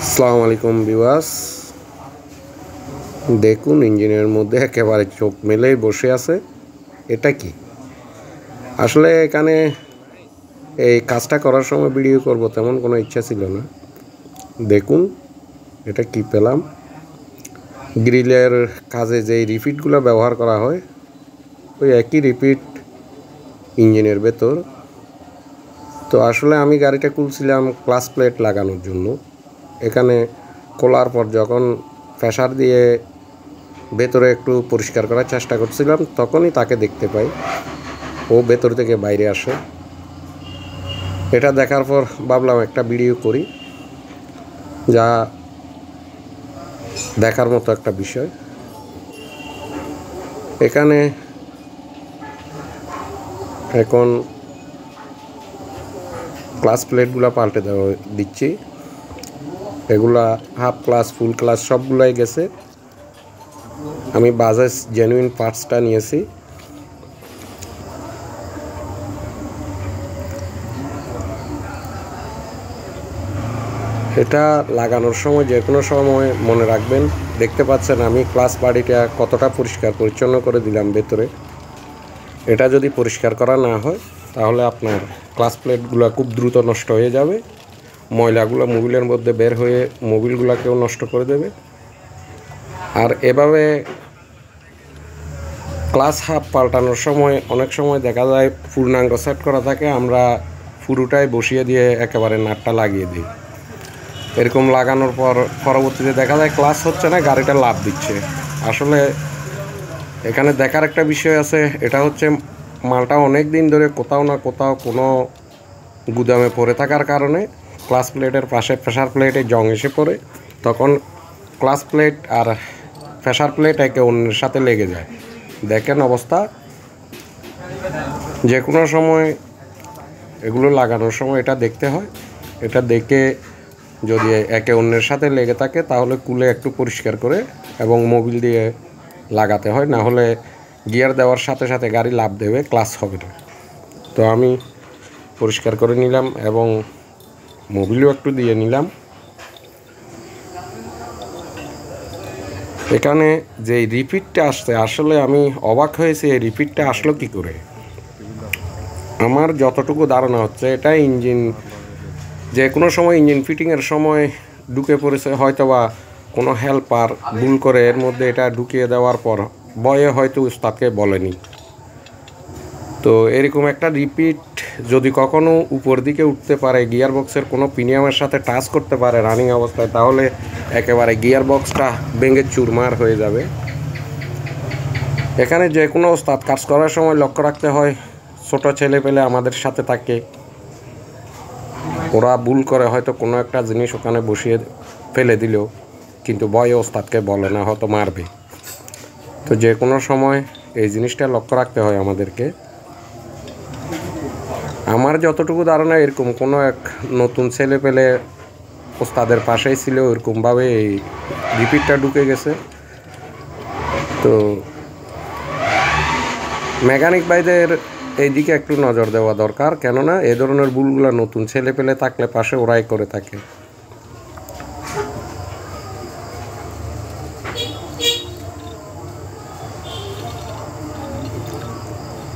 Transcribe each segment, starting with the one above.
আসসালামু আলাইকুম ভিউয়ার্স, দেখুন ইঞ্জিনের মধ্যে একেবারে চোখ মেলেই বসে আছে। এটা কি আসলে এখানে এই কাজটা করার সময় ভিডিও করব তেমন কোনো ইচ্ছা ছিল না। দেখুন এটা কি পেলাম। গ্রিলের কাজে যেই রিপিটগুলো ব্যবহার করা হয় ওই একই রিপিট ইঞ্জিনের ভেতর। তো আসলে আমি গাড়িটা খুলছিলাম ক্লাচ প্লেট লাগানোর জন্য। এখানে খোলার পর যখন প্রেসার দিয়ে ভেতরে একটু পরিষ্কার করার চেষ্টা করছিলাম তখনই তাকে দেখতে পাই, ও ভেতর থেকে বাইরে আসে। এটা দেখার পর ভাবলাম একটা ভিডিও করি, যা দেখার মতো একটা বিষয়। এখানে এখন ক্লাচ প্লেটগুলো পাল্টে দিচ্ছি। এগুলা হাফ ক্লাস ফুল ক্লাস সবগুলাই গেছে। আমি বাজাজ জেনুইন পার্টসটা নিয়েছি। এটা লাগানোর সময় যে কোনো সময় মনে রাখবেন। দেখতে পাচ্ছেন আমি ক্লাচ বাড়িটা কতটা পরিষ্কার পরিচ্ছন্ন করে দিলাম ভেতরে। এটা যদি পরিষ্কার করা না হয় তাহলে আপনার ক্লাচ প্লেটগুলো খুব দ্রুত নষ্ট হয়ে যাবে। ময়লাগুলো মোবিলের মধ্যে বের হয়ে মোবিলগুলোকেও নষ্ট করে দেবে। আর এভাবে ক্লাচ হাফ পাল্টানোর সময় অনেক সময় দেখা যায় পূর্ণাঙ্গ সেট করা থাকে, আমরা পুরোটাই বসিয়ে দিয়ে একেবারে নাটটা লাগিয়ে দিই। এরকম লাগানোর পর পরবর্তীতে দেখা যায় ক্লাচ হচ্ছে না, গাড়িটা লাফ দিচ্ছে। আসলে এখানে দেখার একটা বিষয় আছে, এটা হচ্ছে মালটা অনেক দিন ধরে কোথাও না কোথাও কোনো গুদামে পড়ে থাকার কারণে ক্লাচ প্লেটের পাশে প্রেসার প্লেটে জং এসে পড়ে, তখন ক্লাচ প্লেট আর প্রেসার প্লেট একে অন্যের সাথে লেগে যায়। দেখেন অবস্থা। যে কোনো সময় এগুলো লাগানোর সময় এটা দেখতে হয়। এটা দেখে যদি একে অন্যের সাথে লেগে থাকে তাহলে কুলে একটু পরিষ্কার করে এবং মোবিল দিয়ে লাগাতে হয়, না হলে গিয়ার দেওয়ার সাথে সাথে গাড়ি লাফ দেবে, ক্লাচ হবে না। তো আমি পরিষ্কার করে নিলাম এবং মোবিলও একটু দিয়ে নিলাম। এখানে যে রিপিটটা আসছে, আসলে আমি অবাক হয়েছি এই রিপিটটা আসলো কি করে। আমার যতটুকু ধারণা হচ্ছে এটা ইঞ্জিন যে কোনো সময় ইঞ্জিন ফিটিংয়ের সময় ঢুকে পড়েছে, হয়তোবা কোনো হেল্পার ভুল করে এর মধ্যে এটা ঢুকিয়ে দেওয়ার পর ভয়ে হয়তো উস্তাদকে বলেনি। তো এরকম একটা রিপিট যদি কখনো উপর দিকে উঠতে পারে, গিয়ার বক্সের কোনো প্রিমিয়ামের সাথে টাচ করতে পারে রানিং অবস্থায়, তাহলে একেবারে গিয়ার বক্সটা ভেঙে চুরমার হয়ে যাবে। এখানে যে কোনো উস্তাদ কাজ করার সময় লক্ষ্য রাখতে হয়, ছোটো ছেলে পেলে আমাদের সাথে থাকে, ওরা ভুল করে হয়তো কোনো একটা জিনিস ওখানে বসিয়ে ফেলে দিল, কিন্তু ভয়ে ওস্তাদকে বলে না, হয়তো মারবে। তো যে কোনো সময় এই জিনিসটা লক্ষ্য রাখতে হয় আমাদেরকে। আমার যতটুকু ধারণা এরকম কোনো এক নতুন ছেলে পেলে ওস্তাদের পাশেই ছিল, এরকমভাবে এই রিপিটটা ঢুকে গেছে। তো মেকানিক ভাইদের এই দিকে একটু নজর দেওয়া দরকার, কেননা এই ধরনের ভুলগুলো নতুন ছেলে পেলে থাকলে পাশে ওরাই করে থাকে।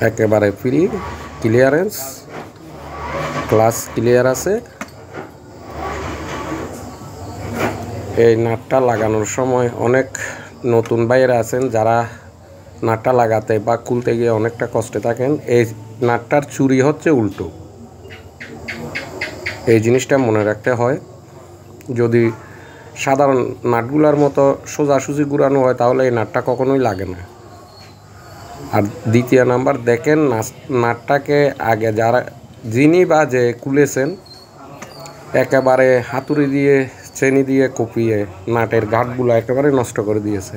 একেবারে ফ্রি ক্লিয়ারেন্স, ক্লাস ক্লিয়ার আছে। এই নাটটা লাগানোর সময় অনেক নতুন ভাইয়েরা আছেন যারা নাটটা লাগাতে বা খুলতে গিয়ে অনেকটা কষ্টে থাকেন। এই নাটটার চুরি হচ্ছে উল্টো, এই জিনিসটা মনে রাখতে হয়। যদি সাধারণ নাটগুলার মতো সোজাসুজি ঘুরানো হয় তাহলে এই নাটটা কখনোই লাগে না। আর দ্বিতীয় নাম্বার, দেখেন নাটটাকে আগে যিনি বা যে খুলেছেন একেবারে হাতুড়ি দিয়ে চেনি দিয়ে কপিয়ে নাটের গাঁটগুলো একেবারে নষ্ট করে দিয়েছে।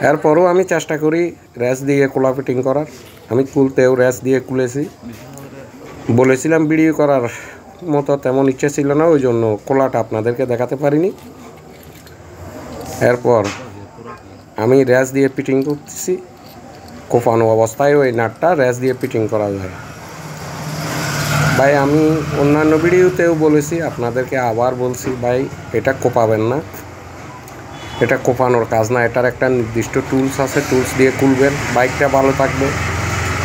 এরপরও আমি চেষ্টা করি র্যাস দিয়ে কোলা ফিটিং করার। আমি খুলতেও র্যাস দিয়ে খুলেছি। বলেছিলাম ভিডিও করার মতো তেমন ইচ্ছে ছিল না, ওই জন্য কোলাটা আপনাদেরকে দেখাতে পারিনি। এরপর আমি র্যাস দিয়ে ফিটিং করতেছি। কোপানো অবস্থায় ওই নাটটা র্যাস দিয়ে ফিটিং করা যায়। ভাই আমি অন্যান্য ভিডিওতেও বলেছি, আপনাদেরকে আবার বলছি, ভাই এটা কোপাবেন না, এটা কোপানোর কাজ না। এটার একটা নির্দিষ্ট টুলস আছে, টুলস দিয়ে খুলবেন, বাইকটা ভালো থাকবে,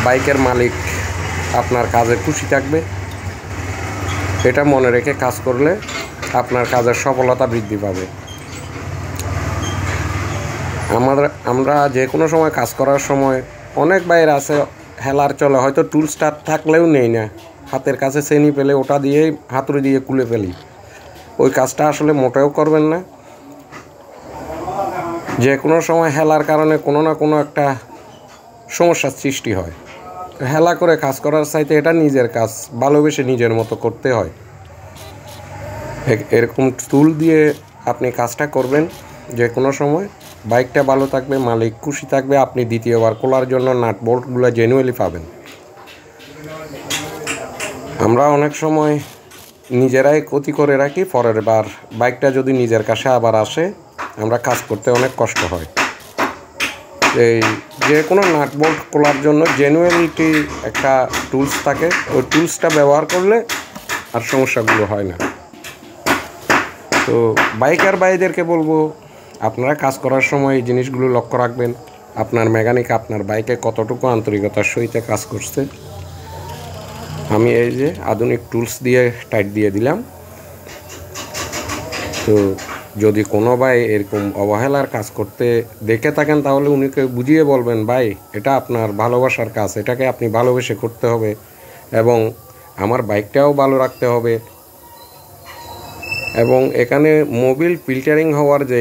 বাইকের মালিক আপনার কাজে খুশি থাকবে। এটা মনে রেখে কাজ করলে আপনার কাজের সফলতা বৃদ্ধি পাবে। আমরা যে কোনো সময় কাজ করার সময় অনেক বাইরে আছে হেলার চলে, হয়তো টুলসটা থাকলেও নেই না, হাতের কাছে চেনি পেলে ওটা দিয়েই হাতুড়ি দিয়ে খুলে ফেলি। ওই কাজটা আসলে মোটেও করবেন না। যে কোনো সময় হেলার কারণে কোনো না কোনো একটা সমস্যার সৃষ্টি হয়। হেলা করে কাজ করার চাইতে এটা নিজের কাজ ভালোবেসে নিজের মতো করতে হয়। এরকম টুল দিয়ে আপনি কাজটা করবেন, যে কোনো সময় বাইকটা ভালো থাকবে, মালিক খুশি থাকবে, আপনি দ্বিতীয়বার খোলার জন্য নাট বোল্টগুলো জেনুইনলি পাবেন। আমরা অনেক সময় নিজেরাই ক্ষতি করে রাখি, পরের বার বাইকটা যদি নিজের কাছে আবার আসে আমরা কাজ করতে অনেক কষ্ট হয়। এই যে কোনো নাট বোল্ট খোলার জন্য জেনুইনলি একটা টুলস থাকে, ওই টুলসটা ব্যবহার করলে আর সমস্যাগুলো হয় না। তো বাইকার ভাইদেরকে বলবো, আপনারা কাজ করার সময় এই জিনিসগুলো লক্ষ্য রাখবেন। আপনার মেকানিক আপনার বাইকে কতটুকু আন্তরিকতার সহিত কাজ করছে। আমি এই যে আধুনিক টুলস দিয়ে টাইট দিয়ে দিলাম। তো যদি কোনো ভাই এরকম অবহেলার কাজ করতে দেখে থাকেন তাহলে উনিকে বুঝিয়ে বলবেন, ভাই এটা আপনার ভালোবাসার কাজ, এটাকে আপনি ভালোবেসে করতে হবে এবং আমার বাইকটাও ভালো রাখতে হবে। এবং এখানে মোবিল ফিল্টারিং হওয়ার যে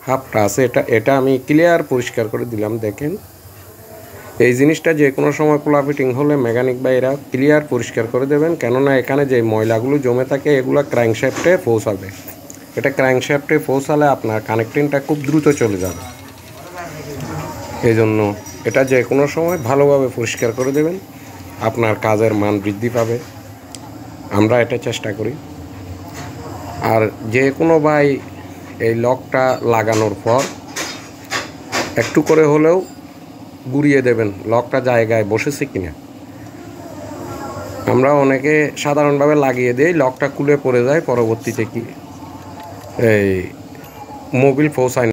হাফটা আছে এটা আমি ক্লিয়ার পরিষ্কার করে দিলাম। দেখেন এই জিনিসটা যে কোনো সময় খোলা ফিটিং হলে মেকানিক ভাইরা ক্লিয়ার পরিষ্কার করে দেবেন, কেননা এখানে যে ময়লাগুলো জমে থাকে এগুলো ক্র্যাঙ্কশ্যাফটে পৌঁছাবে। এটা ক্র্যাঙ্কশ্যাফটে পৌঁছালে আপনার কানেক্টিংটা খুব দ্রুত চলে যাবে। এই জন্য এটা যে কোনো সময় ভালোভাবে পরিষ্কার করে দেবেন, আপনার কাজের মান বৃদ্ধি পাবে। আমরা এটা চেষ্টা করি। আর যে কোনো ভাই এই লকটা লাগানোর পর একটু করে হলেও ঘুরিয়ে দেবেন লকটা জায়গায় বসেছে কিনা। আমরা অনেকে সাধারণভাবে লাগিয়ে দিই, লকটা খুলে পড়ে যায়, পরবর্তীতে কি এই মোবিল পৌঁছায়।